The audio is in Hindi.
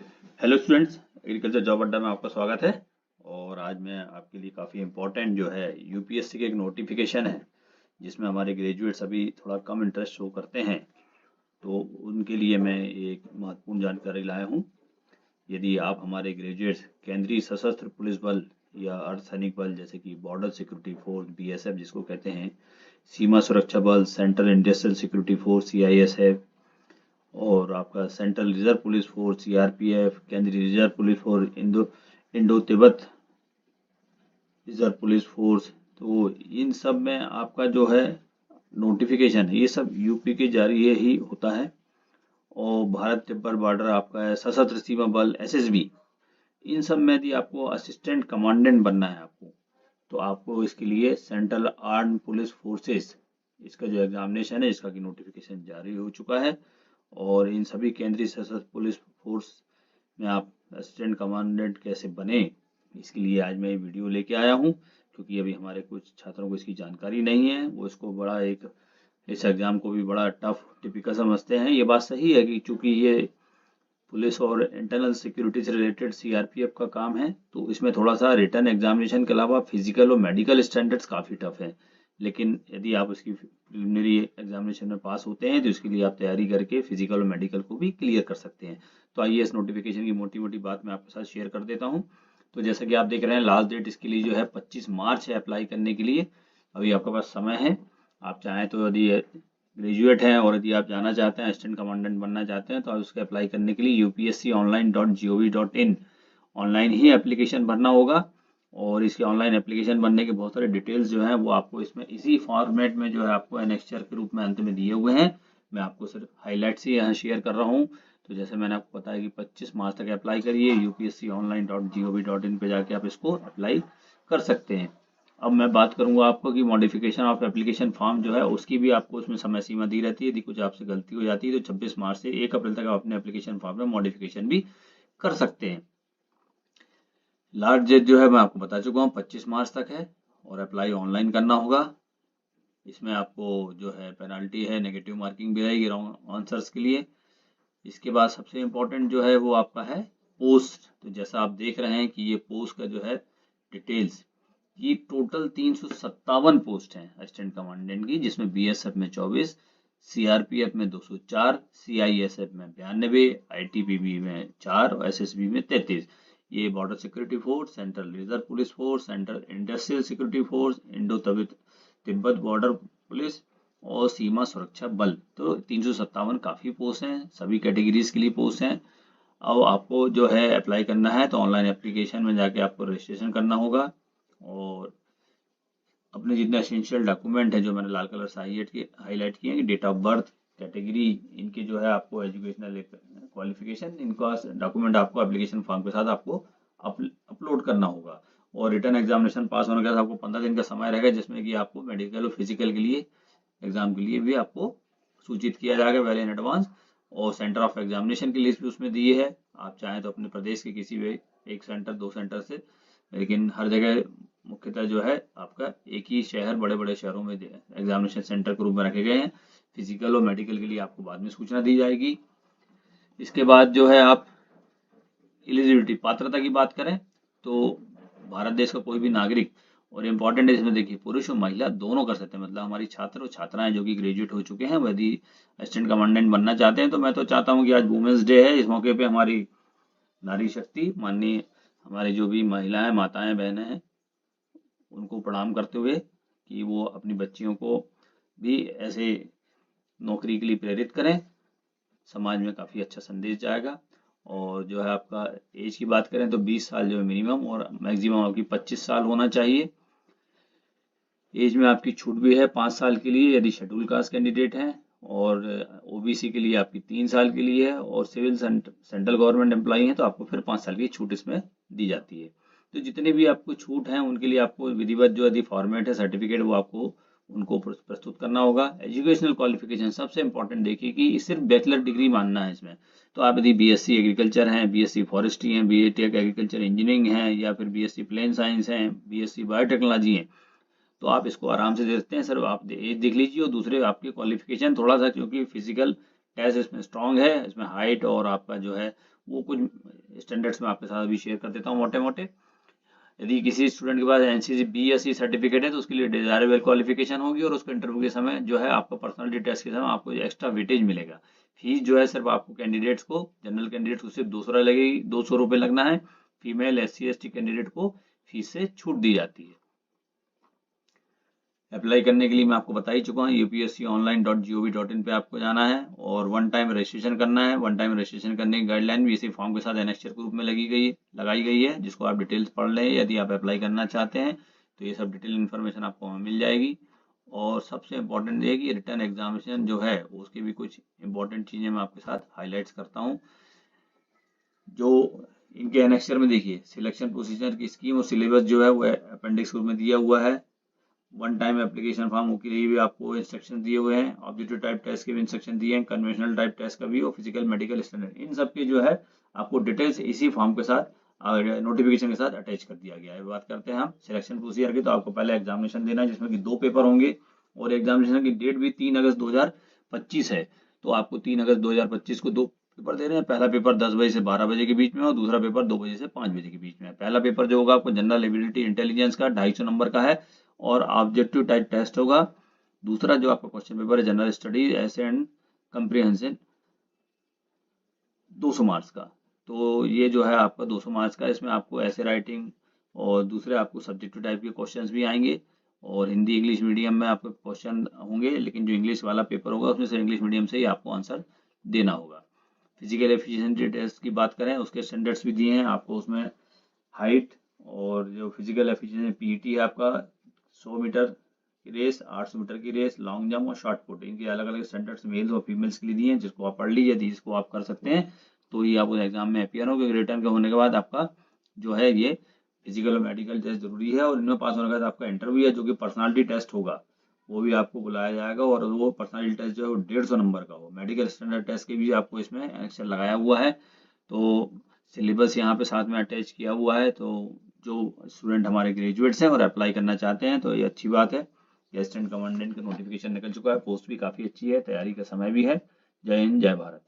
हेलो स्टूडेंट्स, एग्रीकल्चर जॉब अड्डा में आपका स्वागत है। और आज मैं आपके लिए काफ़ी इम्पोर्टेंट जो है यूपीएससी के एक नोटिफिकेशन है जिसमें हमारे ग्रेजुएट्स अभी थोड़ा कम इंटरेस्ट शो करते हैं, तो उनके लिए मैं एक महत्वपूर्ण जानकारी लाया हूँ। यदि आप हमारे ग्रेजुएट्स केंद्रीय सशस्त्र पुलिस बल या अर्धसैनिक बल जैसे कि बॉर्डर सिक्योरिटी फोर्स बीएसएफ जिसको कहते हैं, सीमा सुरक्षा बल, central industrial security force CISF, और आपका central reserve police force CRPF, केंद्रीय reserve police force, Indo Tibet reserve police force, तो इन सब में आपका जो है नोटिफिकेशन है, ये सब यूपी के जरिए ही होता है। और भारत तिब्बत बॉर्डर आपका है, सशस्त्र सीमा बल एसएसबी, इन सब में यदि आपको असिस्टेंट कमांडेंट बनना है तो आपको इसके लिए सेंट्रल आर्म पुलिस फोर्सेस, इसका जो एग्जामिनेशन है इसका की नोटिफिकेशन जारी हो चुका है। और इन सभी केंद्रीय सशस्त्र पुलिस फोर्स में आप असिस्टेंट कमांडेंट कैसे बने, इसके लिए आज मैं ये वीडियो लेके आया हूँ, क्योंकि अभी हमारे कुछ छात्रों को इसकी जानकारी नहीं है। वो इसको बड़ा एक इस एग्ज़ाम को भी बड़ा टफ टिपिकल समझते हैं। ये बात सही है कि चूंकि ये पुलिस और इंटरनल सिक्योरिटी से रिलेटेड सीआरपीएफ का काम है, तो इसमें थोड़ा सा रिटर्न एग्जामिनेशन के अलावा फिजिकल और मेडिकल स्टैंडर्ड्स काफ़ी टफ हैं। लेकिन यदि आप उसकी प्रिलिमिनरी एग्जामिनेशन में पास होते हैं तो इसके लिए आप तैयारी करके फिजिकल और मेडिकल को भी क्लियर कर सकते हैं। तो आइए इस नोटिफिकेशन की मोटी मोटी बात मैं आपके साथ शेयर कर देता हूँ। तो जैसा कि आप देख रहे हैं, लास्ट डेट इसके लिए जो है 25 मार्च है अप्लाई करने के लिए। अभी आपके पास समय है। आप चाहें तो यदि ग्रेजुएट हैं और यदि आप जाना चाहते हैं, असिस्टेंट कमांडेंट बनना चाहते हैं, तो आप उसके अप्लाई करने के लिए upsconline.gov.in ऑनलाइन ही एप्लीकेशन भरना होगा। और इसके ऑनलाइन एप्लीकेशन बनने के बहुत सारे डिटेल्स जो हैं वो आपको इसमें इसी फॉर्मेट में जो है आपको एनेक्स्चर के रूप में अंत में दिए हुए हैं। मैं आपको सिर्फ हाईलाइट्स ही यहाँ शेयर कर रहा हूँ। तो जैसे मैंने आपको बताया कि 25 मार्च तक अप्लाई करिए, upsconline.gov.in पे जाके आप इसको अप्लाई कर सकते हैं। अब मैं बात करूंगा आपको कि मॉडिफिकेशन ऑफ एप्लीकेशन फॉर्म जो है उसकी भी आपको उसमें समय सीमा दी रहती है। यदि कुछ आपसे गलती हो जाती है तो 26 मार्च से 1 अप्रैल तक आप अपने एप्लीकेशन फॉर्म में मॉडिफिकेशन भी कर सकते हैं। लास्ट डेट जो है मैं आपको बता चुका हूँ, 25 मार्च तक है और अप्लाई ऑनलाइन करना होगा। इसमें आपको जो है पेनल्टी है, नेगेटिव मार्किंग भी रहेगी रॉन्ग आंसर्स के लिए। इसके बाद सबसे इम्पोर्टेंट जो है वो आपका है पोस्ट। तो जैसा आप देख रहे हैं कि ये पोस्ट का जो है डिटेल्स, ये टोटल 357 पोस्ट हैं असिस्टेंट कमांडेंट की, जिसमें बीएसएफ में 24, सीआरपीएफ में 204, सीआईएसएफ में 92, आईटीबीपी में 4 और एसएसबी में 33। ये border security force, central reserve police force, central industrial security force, Indo Tibet border police और सीमा सुरक्षा बल। तो 357 काफ़ी पोस्ट हैं, सभी कैटेगरीज के लिए पोस्ट हैं। अब आपको जो है अप्लाई करना है तो ऑनलाइन एप्लीकेशन में जाके आपको रजिस्ट्रेशन करना होगा और अपने जितने एसेंशियल डॉक्यूमेंट है जो मैंने लाल कलर से हाईलाइट किए हैं कि डेट ऑफ बर्थ, कैटेगरी, इनके जो है आपको एजुकेशनल क्वालिफिकेशन, इनका डॉक्यूमेंट आपको एप्लीकेशन फॉर्म के साथ आपको अपलोड करना होगा। और रिटर्न एग्जामिनेशन पास होने के बाद आपको 15 दिन का समय रहेगा, जिसमें कि आपको मेडिकल और फिजिकल के लिए एग्जाम के लिए भी आपको सूचित किया जाएगा वेल इन एडवांस। और सेंटर ऑफ एग्जामिनेशन की लिस्ट भी उसमें दी है। आप चाहें तो अपने प्रदेश के किसी भी एक सेंटर, 2 सेंटर से, लेकिन हर जगह मुख्यतः जो है आपका एक ही शहर, बड़े बड़े शहरों में एग्जामिनेशन सेंटर के रूप में रखे गए हैं। फिजिकल और मेडिकल के लिए आपको बाद में सूचना दी जाएगी। इसके बाद जो है आप एलिजिबिलिटी, पात्रता की बात करें तो भारत देश का कोई भी नागरिक, और इम्पोर्टेंट है इसमें देखिए, पुरुष और महिला दोनों कर सकते हैं। मतलब हमारी छात्र और छात्राएं जो कि ग्रेजुएट हो चुके हैं, वो यदि असिस्टेंट कमांडेंट बनना चाहते हैं, तो मैं तो चाहता हूं कि आज वुमेन्स डे है, इस मौके पे हमारी नारी शक्ति, माननीय हमारी जो भी महिलाएं, माताएं, बहनें हैं, उनको प्रणाम करते हुए कि वो अपनी बच्चियों को भी ऐसे नौकरी के लिए प्रेरित करें। समाज में काफ़ी अच्छा संदेश जाएगा। और जो है आपका एज की बात करें तो 20 साल जो है मिनिमम, और मैक्सिमम आपकी 25 साल होना चाहिए। एज में आपकी छूट भी है 5 साल के लिए यदि शेड्यूल कास्ट कैंडिडेट हैं, और ओबीसी के लिए आपकी 3 साल के लिए है, और सिविल सेंट्रल गवर्नमेंट एम्प्लॉई हैं तो आपको फिर 5 साल की छूट इसमें दी जाती है। तो जितने भी आपको छूट हैं उनके लिए आपको विधिवत जो यदि फॉर्मेट है सर्टिफिकेट, वो आपको उनको प्रस्तुत करना होगा। एजुकेशनल क्वालिफिकेशन सबसे इंपॉर्टेंट देखिए कि सिर्फ बैचलर डिग्री मानना है इसमें। तो आप यदि बीएससी एग्रीकल्चर हैं, बीएससी फॉरेस्ट्री हैं, बीटेक एग्रीकल्चर इंजीनियरिंग हैं, या फिर बीएससी प्लेन साइंस हैं, बीएससी बायोटेक्नोलॉजी हैं, तो आप इसको आराम से दे सकते हैं। सर आप एज देख लीजिए और दूसरे आपके क्वालिफिकेशन थोड़ा सा, क्योंकि फिजिकल टेस्ट इसमें स्ट्रांग है, इसमें हाइट और आपका जो है वो कुछ स्टैंडर्ड्स में आपके साथ अभी शेयर कर देता हूँ मोटे मोटे। यदि किसी स्टूडेंट के पास एनसीसी बी या सी सर्टिफिकेट है तो उसके लिए डिजायरेबल क्वालिफिकेशन होगी और उसको इंटरव्यू के समय जो है आपको पर्सनालिटी टेस्ट के समय आपको एक्स्ट्रा वेटेज मिलेगा। फीस जो है सिर्फ आपको कैंडिडेट्स को, जनरल कैंडिडेट्स को सिर्फ 200 लगेगी, 200 रुपये लगना है। फीमेल SC ST कैंडिडेट को फीस से छूट दी जाती है। अप्लाई करने के लिए मैं आपको बता ही चुका हूँ, upsconline.gov.in पे आपको जाना है और वन टाइम रजिस्ट्रेशन करना है। वन टाइम रजिस्ट्रेशन करने की गाइडलाइन भी इसी फॉर्म के साथ एनेक्चर के रूप में लगाई गई है, जिसको आप डिटेल्स पढ़ लें। यदि आप अप्लाई करना चाहते हैं तो ये सब डिटेल इन्फॉर्मेशन आपको वहाँ मिल जाएगी। और सबसे इम्पोर्टेंट ये कि रिटर्न एग्जामिनेशन जो है उसकी भी कुछ इंपॉर्टेंट चीज़ें मैं आपके साथ हाईलाइट्स करता हूँ। जो इनके एनेक्चर में देखिए, सिलेक्शन प्रोसीजर की स्कीम और सिलेबस जो है वो अपेंडिक्स में दिया हुआ है। वन टाइम एप्लीकेशन फॉर्म के लिए भी आपको इंस्ट्रक्शन दिए हुए हैं, ऑब्जेक्टिव टाइप टेस्ट के भी इंस्ट्रक्शन दिए हैं, कन्वेंशनल टाइप टेस्ट का भी और फिजिकल मेडिकल स्टैंडर्ड, इन सब के जो है आपको डिटेल्स इसी फॉर्म के साथ नोटिफिकेशन के साथ अटैच कर दिया गया है। बात करते हैं हम सिलेक्शन प्रोसीजर की, तो आपको पहले एग्जामिनेशन देना है जिसमें कि 2 पेपर होंगे और एग्जामिनेशन की डेट भी 3 अगस्त 2025 है। तो आपको 3 अगस्त 2025 को 2 पेपर दे रहे हैं। पहला पेपर 10 बजे से 12 बजे के बीच में और दूसरा पेपर 2 बजे से 5 बजे के बीच में। पहला पेपर जो होगा आपको जनरल एबिलिटी इंटेलिजेंस का 250 नंबर का है और ऑब्जेक्टिव टाइप टेस्ट होगा। दूसरा जो आपका क्वेश्चन पेपर है जनरल स्टडीज ऐसे एंड कंप्रीहेंशन 200 मार्क्स का। तो ये जो है आपका 200 मार्क्स का, इसमें आपको ऐसे राइटिंग और दूसरे आपको सब्जेक्टिव टाइप के क्वेश्चंस भी आएंगे और हिंदी इंग्लिश मीडियम में आपके क्वेश्चन होंगे, लेकिन जो इंग्लिश वाला पेपर होगा उसमें से इंग्लिश मीडियम से ही आपको आंसर देना होगा। फिजिकल एफिशिएंसी टेस्ट की बात करें, उसके स्टैंडर्ड्स भी दिए हैं आपको, उसमें हाइट और जो फिजिकल एफिशिएंसी पीटी है आपका 100 मीटर की रेस, 800 मीटर की रेस, लॉन्ग जंप और शॉर्ट पुट, इनके अलग अलग स्टैंडर्ड्स मेल्स और फीमेल्स के लिए दिए हैं, जिसको आप पढ़ लीजिए। जिसको आप कर सकते हैं तो ये आप उस एग्जाम में अपियर हो, क्योंकि रिटर्न के होने के बाद आपका जो है ये फिजिकल और मेडिकल टेस्ट जरूरी है और इनमें पास होने के बाद आपका इंटरव्यू है जो कि पर्सनालिटी टेस्ट होगा, वो भी आपको बुलाया जाएगा और वो पर्सनालिटी टेस्ट जो है वो 150 नंबर का हो। मेडिकल स्टैंडर्ड टेस्ट के भी आपको इसमें एनेक्चर लगाया हुआ है। तो सिलेबस यहाँ पे साथ में अटैच किया हुआ है। तो जो स्टूडेंट हमारे ग्रेजुएट्स हैं और अप्लाई करना चाहते हैं तो ये अच्छी बात है। गेस्ट एंड कमांडेंट का नोटिफिकेशन निकल चुका है, पोस्ट भी काफ़ी अच्छी है, तैयारी का समय भी है। जय हिंद, जय भारत।